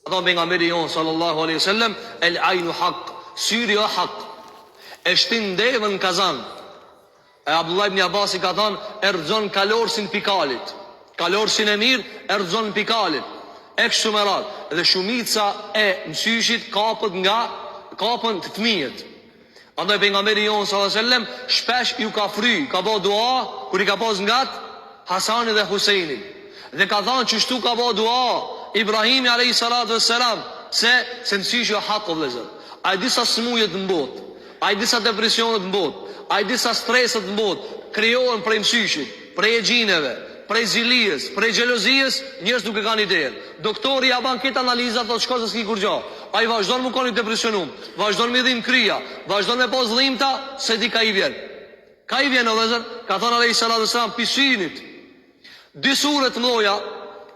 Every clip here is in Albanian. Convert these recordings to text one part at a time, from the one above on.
Ata pejgamberi jon sallallahu alaihi wasallam, el ainu haq, syri o haq. E shtin devën kazan. E Abdullah ibn Abbas ka thënë, erxon kalorsin pikalit. Kalorsin e mirë erxon pikalit. E kështu me radhë. Dhe shumica e mësyshit kapën të fëmijët. Andaj pejgamberi jon sallallahu alaihi wasallam shpesh ju ka fry, ka bë dua kur I ka pas ngat Hasani dhe Huseini. Dhe ka thënë që shtu ka bë dua Ibrahimi alayhi salatu wassalam se mësyshi o hak o vëllezër. Ai disa smujet në botë, ai disa depresionet në botë, ai disa streset në botë krijohen prej mësyshit, prej gjineve, prej zilijës, prej xhelozijës, njerëz nuk e kanë idenë. Doktori ja ban këtë analizat, thotë shko se s'ki kur gjë. Ai vazhdon më koni depresionum, vazhdon me dhim krija, vazhdon me pas dhimbta, se di ka I vjen. Ka I vjen o vëllezër, ka thënë alayhi salatu wassalam pisinit. Dy sure të mëdha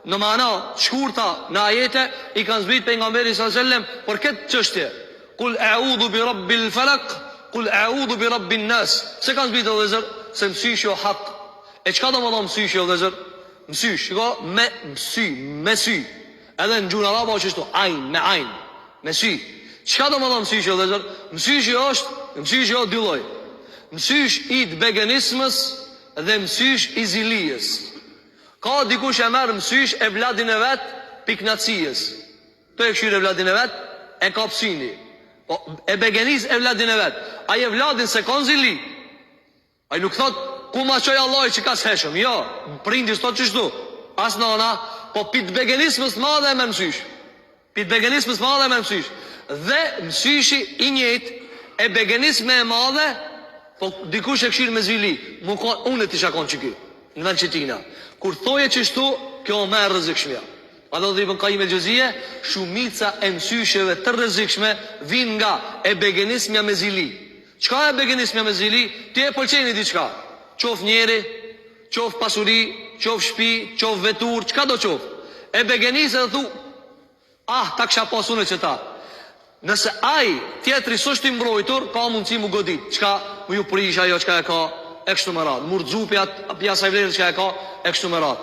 në mana shkurta në ajete I kanë zbrit pejgamberi sallallahu alajhi wasallam për këtë çështje. Kul a'udhu bi rabbil falaq, kul a'udhu bi rabbin nas. Se kanë zbrit o vëllezër se mësyshi o hak. E çka do të thonë mësyshi o vëllezër? Mësysh, shiko, me sy. Edhe në gjuhën arabe është kështu, ain, me ain, me sy. Çka do të thonë mësyshi o vëllezër? Mësyshi o dy lloj. Mësysh I të begenismës dhe mësysh I zilijës. Ka dikush e merr mësysh e vladin e vet piknacijës. To e këshir e vladin e vet e kapsini. Po e begenis e vladin e vet. Ai e vladin se ka zili. Ai nuk thot ku ma çoj Allahi që ka sheshëm. Jo, prindi s'thot çështu. As nana, po pit begenismës madhe me mësysh. Pit begenismës madhe me mësysh. Dhe mësyshi I njëjtë e begenisme e madhe, po dikush e këshir me zili. Unë t'isha konë që ky, në vend qëtina. Kur thoje qështu, kjo me e rrezikshmja. A do dhe Ibn Qayyim el-Juzeyje, shumica e mësysheve të rrezikshme vin nga e begenismja me zili. Çka e begenismja me zili? Ti e pëlqeni diçka. Qof njeri, qof pasuri, qof shtëpi, qof vetur, çka do qof. E begenisë dhe thu, ta kisha pasune që ta. Nëse ai tjetri s'është I mbrojtur, ka mundësi mu godit. Çka mu ju prish ajo çka e ka, e kështu me radhë. Murxupi pjasa e vlerës çka e ka, e kështu me radhë.